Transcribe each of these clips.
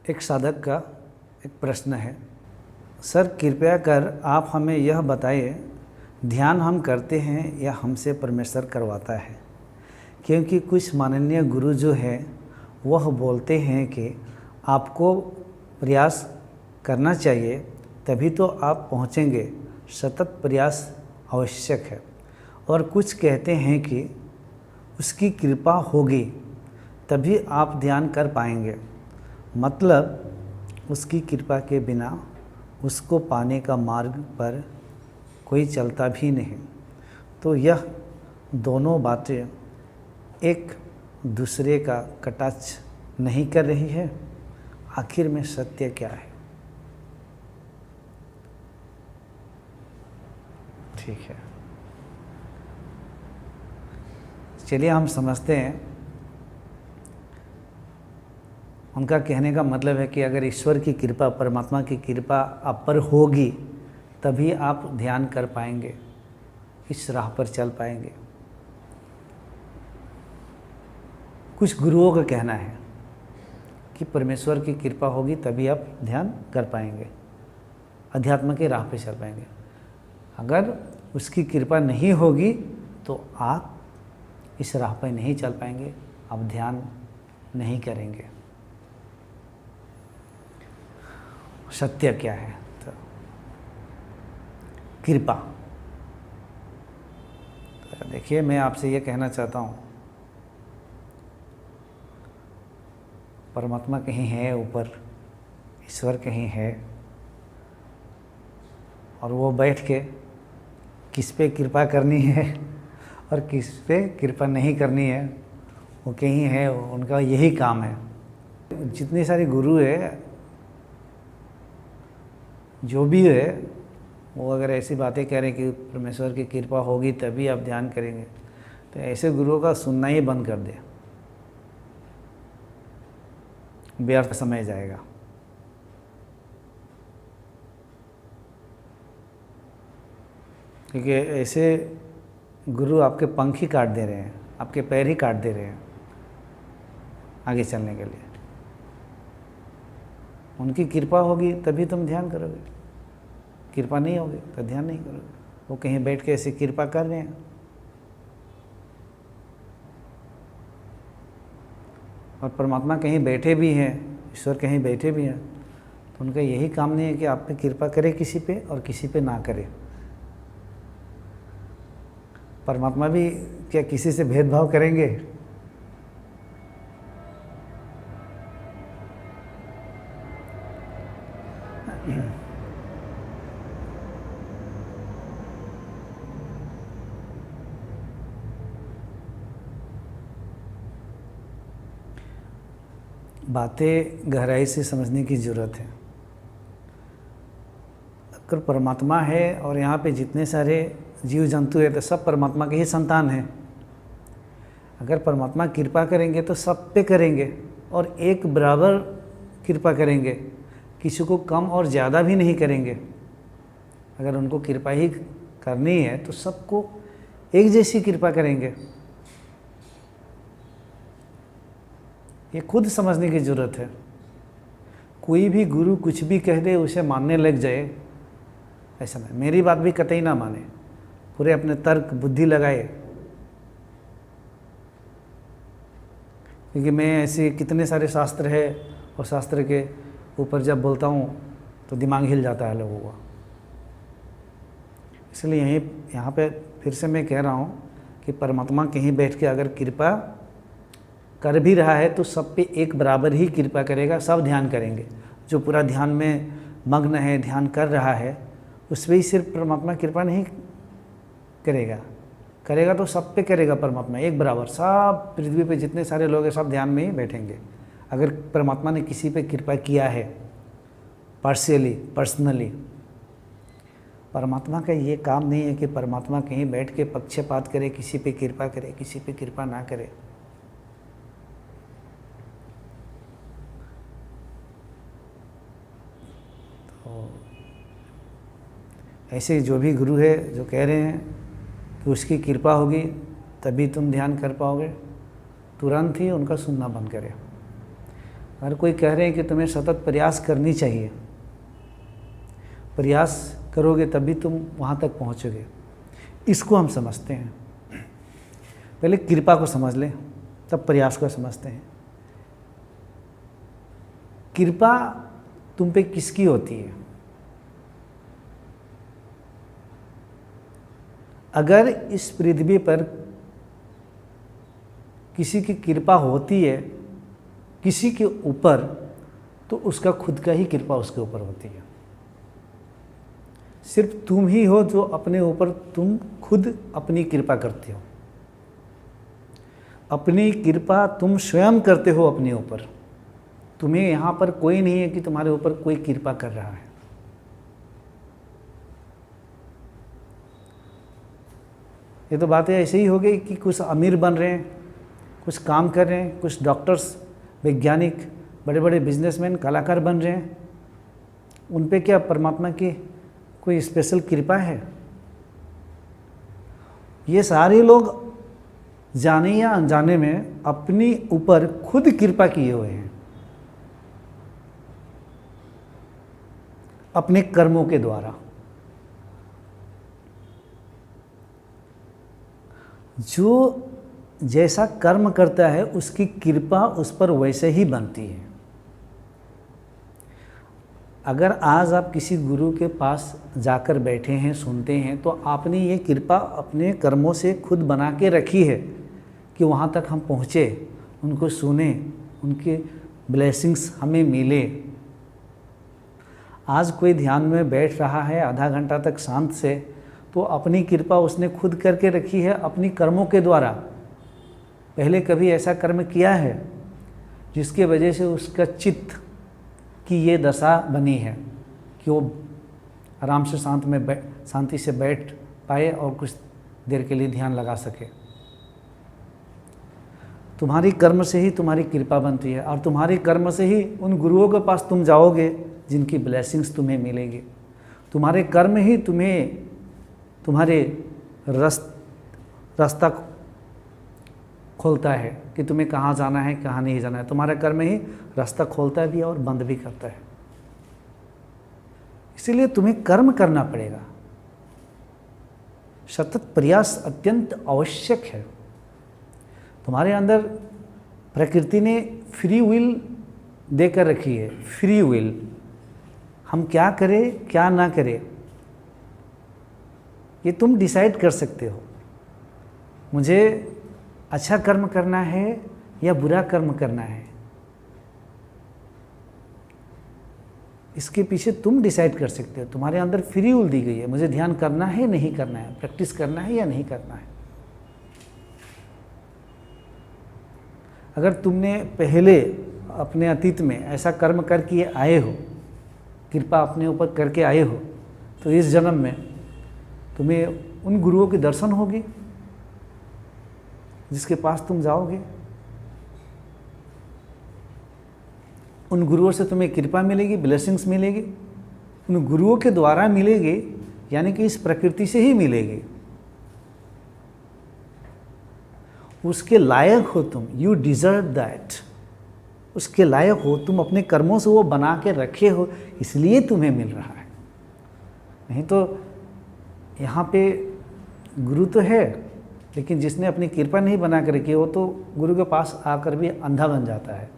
एक साधक का एक प्रश्न है, सर कृपया कर आप हमें यह बताइए, ध्यान हम करते हैं या हमसे परमेश्वर करवाता है? क्योंकि कुछ माननीय गुरु जो है वह बोलते हैं कि आपको प्रयास करना चाहिए तभी तो आप पहुँचेंगे, सतत प्रयास आवश्यक है। और कुछ कहते हैं कि उसकी कृपा होगी तभी आप ध्यान कर पाएंगे, मतलब उसकी कृपा के बिना उसको पाने का मार्ग पर कोई चलता भी नहीं। तो यह दोनों बातें एक दूसरे का कटाक्ष नहीं कर रही है? आखिर में सत्य क्या है? ठीक है, चलिए हम समझते हैं। उनका कहने का मतलब है कि अगर ईश्वर की कृपा, परमात्मा की कृपा आप पर होगी तभी आप ध्यान कर पाएंगे, इस राह पर चल पाएंगे। कुछ गुरुओं का कहना है कि परमेश्वर की कृपा होगी तभी आप ध्यान कर पाएंगे, अध्यात्म के राह पे चल पाएंगे। अगर उसकी कृपा नहीं होगी तो आप इस राह पर नहीं चल पाएंगे, आप ध्यान नहीं करेंगे। सत्य क्या है? तो कृपा। तो देखिए, मैं आपसे ये कहना चाहता हूँ, परमात्मा कहीं है ऊपर, ईश्वर कहीं है, और वो बैठ के किस पे कृपा करनी है और किस पे कृपा नहीं करनी है वो कहीं है, उनका यही काम है। जितने सारे गुरु है, जो भी है, वो अगर ऐसी बातें कह रहे हैं कि परमेश्वर की कृपा होगी तभी आप ध्यान करेंगे, तो ऐसे गुरुओं का सुनना ही बंद कर दे, व्यर्थ समय जाएगा। क्योंकि ऐसे गुरु आपके पंख ही काट दे रहे हैं, आपके पैर ही काट दे रहे हैं आगे चलने के लिए। उनकी कृपा होगी तभी तुम ध्यान करोगे, कृपा नहीं होगी तो ध्यान नहीं करोगे। वो कहीं बैठ के ऐसी कृपा कर रहे हैं, और परमात्मा कहीं बैठे भी हैं, ईश्वर कहीं बैठे भी हैं, तो उनका यही काम नहीं है कि आप पे कृपा करे किसी पे और किसी पे ना करे। परमात्मा भी क्या किसी से भेदभाव करेंगे? बातें गहराई से समझने की ज़रूरत है। अगर परमात्मा है और यहाँ पे जितने सारे जीव जंतु है तो सब परमात्मा के ही संतान हैं। अगर परमात्मा कृपा करेंगे तो सब पे करेंगे और एक बराबर कृपा करेंगे, किसी को कम और ज़्यादा भी नहीं करेंगे। अगर उनको कृपा ही करनी है तो सबको एक जैसी कृपा करेंगे। ये खुद समझने की ज़रूरत है। कोई भी गुरु कुछ भी कह दे उसे मानने लग जाए, ऐसा नहीं। मेरी बात भी कतई ना माने, पूरे अपने तर्क बुद्धि लगाए। क्योंकि मैं ऐसे कितने सारे शास्त्र है और शास्त्र के ऊपर जब बोलता हूँ तो दिमाग हिल जाता है लोगों का। इसलिए यहाँ पे फिर से मैं कह रहा हूँ कि परमात्मा कहीं बैठ के अगर कृपा कर भी रहा है तो सब पे एक बराबर ही कृपा करेगा, सब ध्यान करेंगे। जो पूरा ध्यान में मग्न है, ध्यान कर रहा है, उस पर ही सिर्फ परमात्मा कृपा नहीं करेगा, करेगा तो सब पे करेगा परमात्मा एक बराबर। सब पृथ्वी पे जितने सारे लोग हैं सब ध्यान में ही बैठेंगे। अगर परमात्मा ने किसी पे कृपा किया है पर्सनली, परमात्मा का ये काम नहीं है कि परमात्मा कहीं बैठ के पक्षपात करे, किसी पे कृपा करे, किसी पे कृपा ना करे। तो ऐसे जो भी गुरु है जो कह रहे हैं कि उसकी कृपा होगी तभी तुम ध्यान कर पाओगे, तुरंत ही उनका सुनना बंद करें। हर कोई कह रहे हैं कि तुम्हें सतत प्रयास करनी चाहिए, प्रयास करोगे तभी तुम वहाँ तक पहुँचोगे। इसको हम समझते हैं। पहले कृपा को समझ लें, तब प्रयास को समझते हैं। कृपा तुम पे किसकी होती है? अगर इस पृथ्वी पर किसी की कृपा होती है किसी के ऊपर, तो उसका खुद का ही कृपा उसके ऊपर होती है। सिर्फ तुम ही हो जो अपने ऊपर तुम खुद अपनी कृपा करते हो। अपनी कृपा तुम स्वयं करते हो अपने ऊपर। तुम्हें यहाँ पर कोई नहीं है कि तुम्हारे ऊपर कोई कृपा कर रहा है। ये तो बातें ऐसे ही हो गई कि कुछ अमीर बन रहे हैं, कुछ काम कर रहे हैं, कुछ डॉक्टर्स, वैज्ञानिक, बड़े बड़े बिजनेसमैन, कलाकार बन रहे हैं। उन पे क्या परमात्मा की कोई स्पेशल कृपा है? ये सारे लोग जाने या अनजाने में अपनी ऊपर खुद कृपा किए हुए हैं, अपने कर्मों के द्वारा। जो जैसा कर्म करता है उसकी कृपा उस पर वैसे ही बनती है। अगर आज आप किसी गुरु के पास जाकर बैठे हैं, सुनते हैं, तो आपने ये कृपा अपने कर्मों से खुद बना के रखी है कि वहाँ तक हम पहुँचे, उनको सुने, उनके ब्लेसिंग्स हमें मिले। आज कोई ध्यान में बैठ रहा है आधा घंटा तक शांत से, तो अपनी कृपा उसने खुद करके रखी है अपनी कर्मों के द्वारा। पहले कभी ऐसा कर्म किया है जिसके वजह से उसका चित्त की ये दशा बनी है कि वो आराम से शांति से बैठ पाए और कुछ देर के लिए ध्यान लगा सके। तुम्हारी कर्म से ही तुम्हारी कृपा बनती है, और तुम्हारी कर्म से ही उन गुरुओं के पास तुम जाओगे जिनकी ब्लेसिंग्स तुम्हें मिलेगी। तुम्हारे कर्म ही तुम्हें तुम्हारे रास्ता खोलता है कि तुम्हें कहाँ जाना है, कहाँ नहीं जाना है। तुम्हारा कर्म ही रास्ता खोलता भी है और बंद भी करता है। इसीलिए तुम्हें कर्म करना पड़ेगा। सतत प्रयास अत्यंत आवश्यक है। तुम्हारे अंदर प्रकृति ने फ्री विल देकर रखी है। फ्री विल, हम क्या करें क्या ना करें ये तुम डिसाइड कर सकते हो। मुझे अच्छा कर्म करना है या बुरा कर्म करना है, इसके पीछे तुम डिसाइड कर सकते हो। तुम्हारे अंदर फ्री विल दी गई है। मुझे ध्यान करना है नहीं करना है, प्रैक्टिस करना है या नहीं करना है। अगर तुमने पहले अपने अतीत में ऐसा कर्म करके आए हो, कृपा अपने ऊपर करके आए हो, तो इस जन्म में तुम्हें उन गुरुओं के दर्शन होंगे जिसके पास तुम जाओगे। उन गुरुओं से तुम्हें कृपा मिलेगी, ब्लेसिंग्स मिलेगी। उन गुरुओं के द्वारा मिलेगी, यानी कि इस प्रकृति से ही मिलेगी। उसके लायक हो तुम, यू डिजर्व दैट। उसके लायक हो तुम, अपने कर्मों से वो बना के रखे हो, इसलिए तुम्हें मिल रहा है। नहीं तो यहाँ पे गुरु तो है, लेकिन जिसने अपनी कृपा नहीं बना कर रखी वो तो गुरु के पास आकर भी अंधा बन जाता है,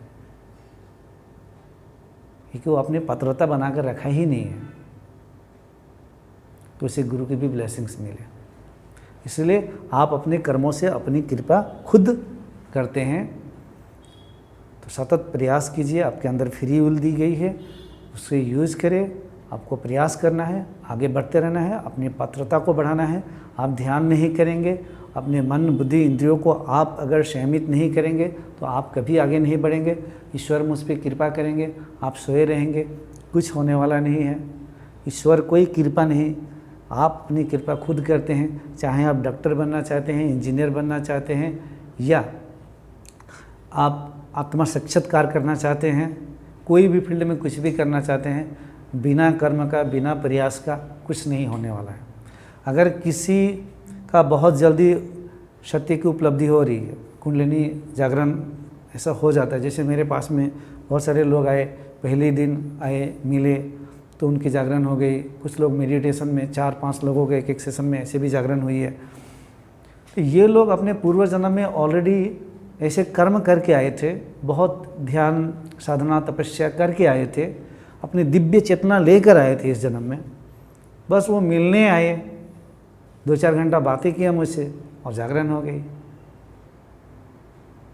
क्योंकि वो अपने पात्रता बना कर रखा ही नहीं है। तो उसे गुरु की भी ब्लेसिंग्स मिले। इसलिए आप अपने कर्मों से अपनी कृपा खुद करते हैं, तो सतत प्रयास कीजिए। आपके अंदर फ्री विल दी गई है, उससे यूज़ करें। आपको प्रयास करना है, आगे बढ़ते रहना है, अपनी पात्रता को बढ़ाना है। आप ध्यान नहीं करेंगे, अपने मन बुद्धि इंद्रियों को आप अगर संयमित नहीं करेंगे तो आप कभी आगे नहीं बढ़ेंगे। ईश्वर मुझ पर कृपा करेंगे, आप सोए रहेंगे, कुछ होने वाला नहीं है। ईश्वर कोई कृपा नहीं, आप अपनी कृपा खुद करते हैं। चाहे आप डॉक्टर बनना चाहते हैं, इंजीनियर बनना चाहते हैं, या आप आत्मा साक्षात्कार करना चाहते हैं, कोई भी फील्ड में कुछ भी करना चाहते हैं, बिना कर्म का, बिना प्रयास का कुछ नहीं होने वाला है। अगर किसी का बहुत जल्दी सत्य की उपलब्धि हो रही है, कुंडलिनी जागरण ऐसा हो जाता है। जैसे मेरे पास में बहुत सारे लोग आए, पहले दिन आए, मिले तो उनकी जागरण हो गई। कुछ लोग मेडिटेशन में 4-5 लोगों के एक सेशन में ऐसे भी जागरण हुई है। तो ये लोग अपने पूर्व जन्म में ऑलरेडी ऐसे कर्म करके आए थे, बहुत ध्यान साधना तपस्या करके आए थे, अपनी दिव्य चेतना लेकर आए थे इस जन्म में। बस वो मिलने आए, 2-4 घंटा बातें किया मुझसे और जागरण हो गई।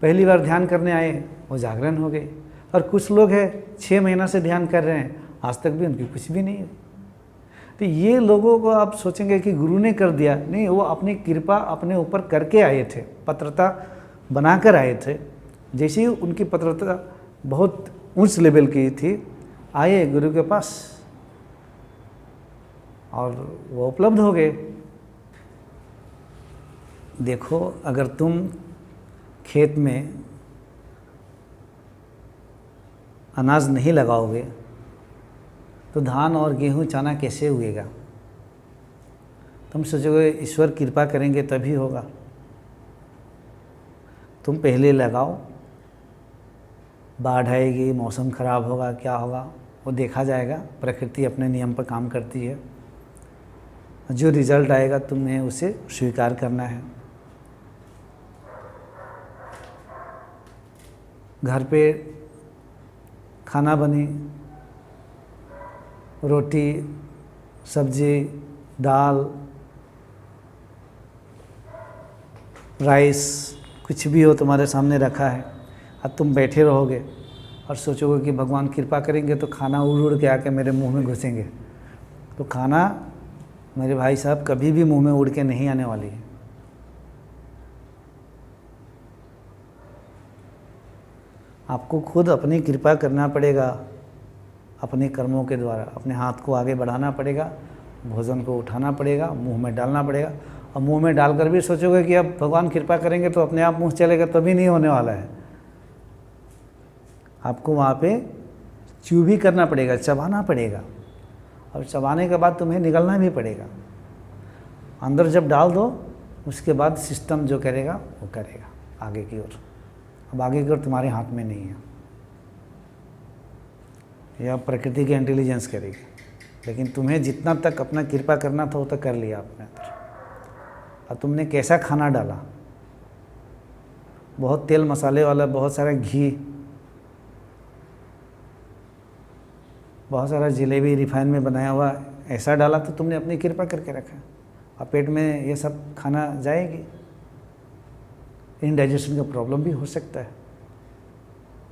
पहली बार ध्यान करने आए, वो जागरण हो गई। और कुछ लोग हैं 6 महीना से ध्यान कर रहे हैं, आज तक भी उनकी कुछ भी नहीं है। तो ये लोगों को आप सोचेंगे कि गुरु ने कर दिया, नहीं, वो अपनी कृपा अपने ऊपर करके आए थे, पत्रता बनाकर आए थे। जैसे ही उनकी पत्रता बहुत उच्च लेवल की थी, आए गुरु के पास और वो उपलब्ध हो गए। देखो, अगर तुम खेत में अनाज नहीं लगाओगे तो धान और गेहूं चना कैसे उगेगा? तुम सोचोगे ईश्वर कृपा करेंगे तभी होगा। तुम पहले लगाओ, बाढ़ आएगी, मौसम खराब होगा, क्या होगा वो देखा जाएगा। प्रकृति अपने नियम पर काम करती है। जो रिजल्ट आएगा तुम्हें उसे स्वीकार करना है। घर पे खाना बनी, रोटी सब्जी दाल राइस कुछ भी हो तुम्हारे सामने रखा है, अब तुम बैठे रहोगे और सोचोगे कि भगवान कृपा करेंगे तो खाना उड़ उड़ के आके मेरे मुंह में घुसेंगे। तो खाना मेरे भाई साहब कभी भी मुंह में उड़ के नहीं आने वाली है। आपको खुद अपनी कृपा करना पड़ेगा, अपने कर्मों के द्वारा अपने हाथ को आगे बढ़ाना पड़ेगा, भोजन को उठाना पड़ेगा, मुंह में डालना पड़ेगा। और मुंह में डालकर भी सोचोगे कि अब भगवान कृपा करेंगे तो अपने आप मुंह चलेगा, तभी नहीं होने वाला है। आपको वहाँ पे च्यू भी करना पड़ेगा, चबाना पड़ेगा, और चबाने के बाद तुम्हें निगलना भी पड़ेगा। अंदर जब डाल दो उसके बाद सिस्टम जो करेगा वो करेगा आगे की ओर। अब आगे की ओर तुम्हारे हाथ में नहीं है, यह प्रकृति की इंटेलिजेंस करेगी। लेकिन तुम्हें जितना तक अपना कृपा करना था वो तक कर लिया आपने अंदर। अब तुमने कैसा खाना डाला, बहुत तेल मसाले वाला, बहुत सारा घी, बहुत सारा जलेबी रिफाइन में बनाया हुआ ऐसा डाला तो तुमने अपनी कृपा करके रखा। अब पेट में ये सब खाना जाएगी, इंडाइजेशन का प्रॉब्लम भी हो सकता है।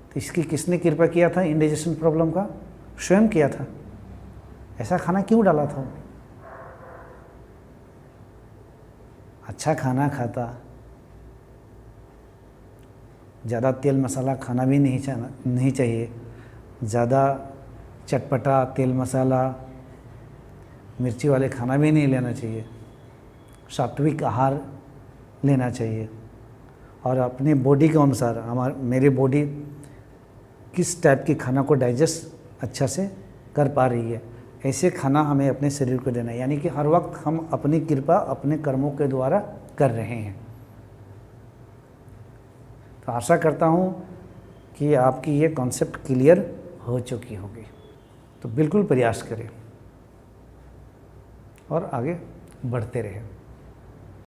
तो इसकी किसने कृपा किया था? इंडाइजेशन प्रॉब्लम का स्वयं किया था। ऐसा खाना क्यों डाला था? अच्छा खाना खाता, ज़्यादा तेल मसाला खाना भी नहीं चाहिए, ज़्यादा चटपटा तेल मसाला मिर्ची वाले खाना भी नहीं लेना चाहिए। सात्विक आहार लेना चाहिए और अपने बॉडी के अनुसार मेरी बॉडी किस टाइप की खाना को डाइजेस्ट अच्छा से कर पा रही है, ऐसे खाना हमें अपने शरीर को देना है। यानी कि हर वक्त हम अपनी कृपा अपने कर्मों के द्वारा कर रहे हैं। तो आशा करता हूँ कि आपकी ये कॉन्सेप्ट क्लियर हो चुकी होगी। तो बिल्कुल प्रयास करें और आगे बढ़ते रहें।